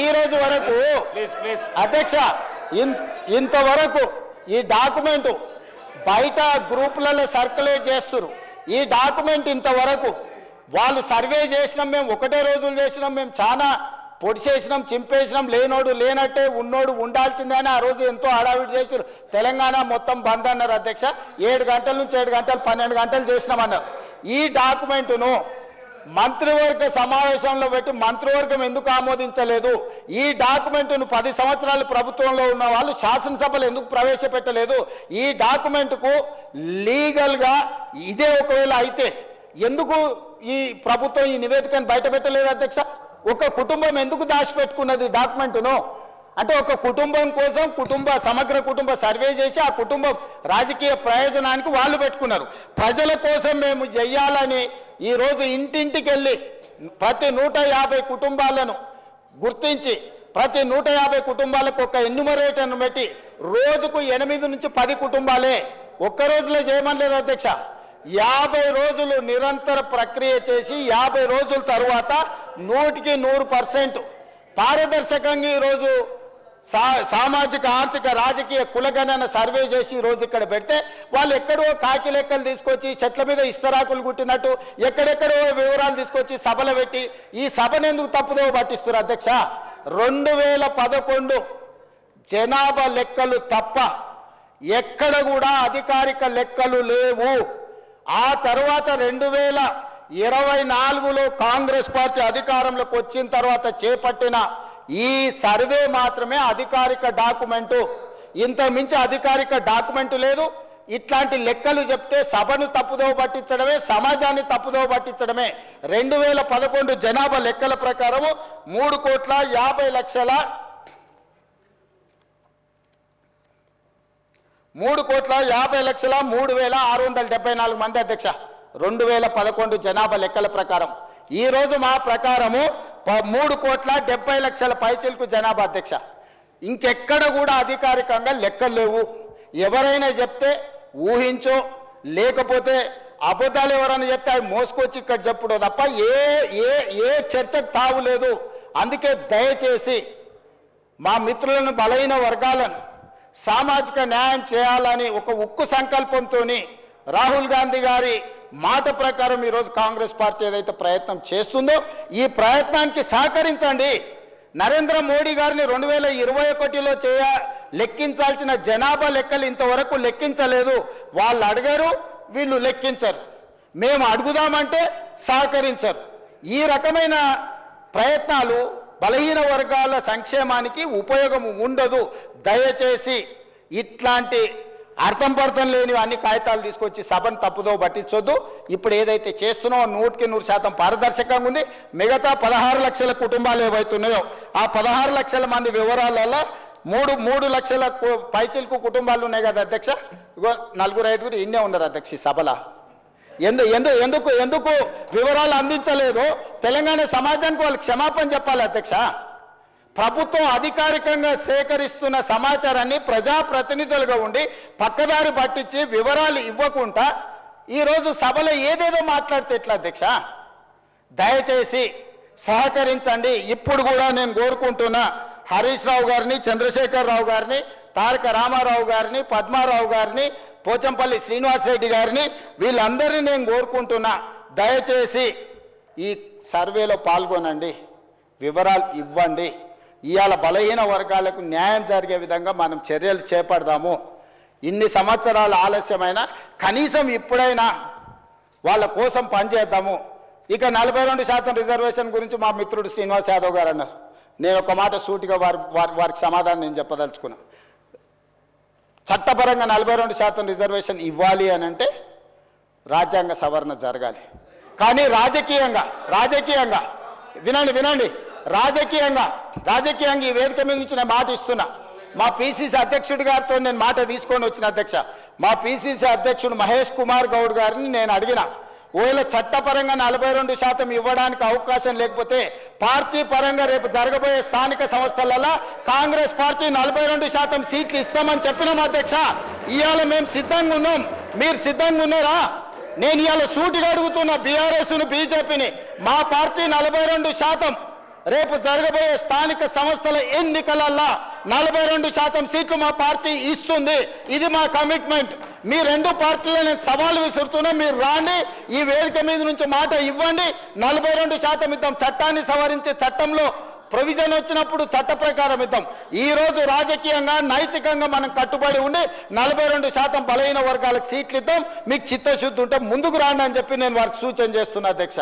ఈ రోజు వరకు అధ్యక్ష ఇంతవరకు ఈ డాక్యుమెంట్ బయట గ్రూపులలో సర్క్యులేట్ చేస్తారు. ఈ డాక్యుమెంట్ ఇంతవరకు వాళ్ళు సర్వే చేసినాం, మేము ఒకటే రోజులు చేసినాం, మేము చాలా పొడి చేసినాం, చింపేసినాం, లేనోడు లేనట్టే ఉన్నోడు ఉండాల్సిందే అని ఆ రోజు ఎంతో హడావిడి చేశారు. తెలంగాణ మొత్తం బంద్ అన్నారు అధ్యక్ష. 7 గంటల నుంచి 7 గంటలు 12 గంటలు చేసినామన్నారు. ఈ డాక్యుమెంటును మంత్రివర్గ సమావేశంలో పెట్టి మంత్రివర్గం ఎందుకు ఆమోదించలేదు? ఈ డాక్యుమెంట్ను 10 సంవత్సరాలు ప్రభుత్వంలో ఉన్న వాళ్ళు శాసనసభలో ఎందుకు ప్రవేశపెట్టలేదు? ఈ డాక్యుమెంట్కు లీగల్గా ఇదే ఒకవేళ అయితే ఎందుకు ఈ ప్రభుత్వం ఈ నివేదికను బయట పెట్టలేదు అధ్యక్ష? ఒక కుటుంబం ఎందుకు దాచిపెట్టుకున్నది డాక్యుమెంట్ను? అంటే ఒక కుటుంబం కోసం సమగ్ర కుటుంబ సర్వే చేసి ఆ కుటుంబం రాజకీయ ప్రయోజనానికి వాళ్ళు పెట్టుకున్నారు. ప్రజల కోసం మేము చెయ్యాలని ఈరోజు ఇంటింటికి వెళ్ళి ప్రతి 150 కుటుంబాలను గుర్తించి ప్రతి 150 కుటుంబాలకు ఒక ఎన్యూమరేటర్ను పెట్టి రోజుకు 8 నుంచి 10 కుటుంబాలే ఒక్క రోజులో చేయమనలేదు అధ్యక్ష. 50 రోజులు నిరంతర ప్రక్రియ చేసి 50 రోజుల తర్వాత 100% పారదర్శకంగా ఈరోజు సామాజిక ఆర్థిక రాజకీయ కులగణన సర్వే చేసి ఈరోజు ఇక్కడ పెడితే వాళ్ళు ఎక్కడో కాకి లెక్కలు తీసుకొచ్చి చెట్ల మీద ఇస్తరాకులు కుట్టినట్టు ఎక్కడెక్కడో వివరాలు తీసుకొచ్చి సభలు పెట్టి ఈ సభను ఎందుకు తప్పుదో పట్టిస్తారు అధ్యక్ష? 2011 జనాభా లెక్కలు తప్ప ఎక్కడ కూడా అధికారిక లెక్కలు లేవు. ఆ తర్వాత 2024లో కాంగ్రెస్ పార్టీ అధికారంలోకి వచ్చిన తర్వాత చేపట్టిన ఈ సర్వే మాత్రమే అధికారిక డాక్యుమెంటు. ఇంత మించి అధికారిక డాక్యుమెంటు లేదు. ఇట్లాంటి లెక్కలు చెప్తే సభను తప్పుదోవ పట్టించడమే, సమాజాన్ని తప్పుదోవ పట్టించడమే. 2011 జనాభా లెక్కల ప్రకారము 3,50,03,674 మంది అధ్యక్ష. 2011 జనాభా లెక్కల ప్రకారం. ఈ రోజు మా ప్రకారము 3,70,00,000 పైచిలకు జనాభా అధ్యక్ష. ఇంకెక్కడ కూడా అధికారికంగా లెక్కలు లేవు. ఎవరైనా చెప్తే ఊహించో లేకపోతే అబద్ధాలు ఎవరైనా చెప్తే అవి మోసుకొచ్చి ఇక్కడ చెప్పుడు తప్ప ఏ చర్చకు తావు లేదు. అందుకే దయచేసి మా మిత్రులను బలహీన వర్గాలను సామాజిక న్యాయం చేయాలని ఒక ఉక్కు సంకల్పంతో రాహుల్ గాంధీ గారి మాట ప్రకారం ఈరోజు కాంగ్రెస్ పార్టీ ఏదైతే ప్రయత్నం చేస్తుందో ఈ ప్రయత్నానికి సహకరించండి. నరేంద్ర మోడీ గారిని 2021లో లెక్కించాల్సిన జనాభా లెక్కలు ఇంతవరకు లెక్కించలేదు. వాళ్ళు అడిగారు, వీళ్ళు లెక్కించరు. మేము అడుగుదామంటే సహకరించరు. ఈ రకమైన ప్రయత్నాలు బలహీన వర్గాల సంక్షేమానికి ఉపయోగం ఉండదు. దయచేసి ఇట్లాంటి అర్థం పర్థం లేని అన్ని కాగితాలు తీసుకొచ్చి సభను తప్పుదో పట్టించొద్దు. ఇప్పుడు ఏదైతే చేస్తున్నామో 100% పారదర్శకంగా ఉంది. మిగతా 16 లక్షల కుటుంబాలు ఏవైతున్నాయో ఆ 16 లక్షల మంది వివరాలలో 3 లక్షల పైచిలకు కుటుంబాలు ఉన్నాయి కదా అధ్యక్ష. ఇగో 4-5 ఇన్నే ఉన్నారు అధ్యక్ష ఈ సభలో. ఎందుకు వివరాలు అందించలేదు? తెలంగాణ సమాజానికి వాళ్ళు క్షమాపణ చెప్పాలి అధ్యక్ష. ప్రభుత్వం అధికారికంగా సేకరిస్తున్న సమాచారాన్ని ప్రజాప్రతినిధులుగా ఉండి పక్కదారి పట్టించి వివరాలు ఇవ్వకుండా ఈరోజు సభలో ఏదేదో మాట్లాడితే ఎట్లా అధ్యక్ష? దయచేసి సహకరించండి. ఇప్పుడు కూడా నేను కోరుకుంటున్నా హరీష్ రావు గారిని, చంద్రశేఖర్ రావు గారిని, తారక రామారావు గారిని, పద్మారావు గారిని, పోచంపల్లి శ్రీనివాసరెడ్డి గారిని, వీళ్ళందరినీ నేను కోరుకుంటున్నా దయచేసి ఈ సర్వేలో పాల్గొనండి, వివరాలు ఇవ్వండి. ఇవాళ బలహీన వర్గాలకు న్యాయం జరిగే విధంగా మనం చర్యలు చేపడదాము. ఇన్ని సంవత్సరాల ఆలస్యమైన కనీసం ఇప్పుడైనా వాళ్ళ కోసం పనిచేద్దాము. ఇక 42% రిజర్వేషన్ గురించి మా మిత్రుడు శ్రీనివాస్ యాదవ్ గారు అన్నారు. నేను ఒక మాట సూటిగా వారికి సమాధానం నేను చెప్పదలుచుకున్నా. చట్టపరంగా 42% రిజర్వేషన్ ఇవ్వాలి అని అంటే రాజ్యాంగ సవరణ జరగాలి. కానీ రాజకీయంగా వినండి రాజకీయంగా ఈ వేదిక మీద నుంచి నేను మాట ఇస్తున్నా. మా పిసిసి అధ్యక్షుడి గారితో నేను మాట తీసుకొని వచ్చిన అధ్యక్ష. మా పిసిసి అధ్యక్షుడు మహేష్ కుమార్ గౌడ్ గారిని నేను అడిగిన, ఒకవేళ చట్టపరంగా 42% ఇవ్వడానికి అవకాశం లేకపోతే పార్టీ పరంగా రేపు జరగబోయే స్థానిక సంస్థలలో కాంగ్రెస్ పార్టీ 42% సీట్లు ఇస్తామని చెప్పినాం అధ్యక్ష. ఇవాళ మేము సిద్ధంగా ఉన్నాం, మీరు సిద్ధంగా ఉన్నారా? నేను ఇవాళ సూటిగా అడుగుతున్న బీఆర్ఎస్ను, బీజేపీని, మా పార్టీ 42% రేపు జరగబోయే స్థానిక సంస్థల ఎన్నికలల్లో 42% సీట్లు మా పార్టీ ఇస్తుంది. ఇది మా కమిట్మెంట్. మీ రెండు పార్టీలను నేను సవాల్ విసురుతున్నా, మీరు రాండి, ఈ వేదిక మీద నుంచి మాట ఇవ్వండి. 42% ఇద్దాం. చట్టాన్ని సవరించే చట్టంలో ప్రొవిజన్ వచ్చినప్పుడు చట్ట ప్రకారం ఇద్దాం. ఈ రోజు రాజకీయంగా నైతికంగా మనం కట్టుబడి ఉండి 42% బలహీన వర్గాలకు సీట్లు ఇద్దాం. మీకు చిత్తశుద్ధి ఉంటే ముందుకు రాండి అని చెప్పి నేను వారికి సూచన చేస్తున్నా అధ్యక్ష.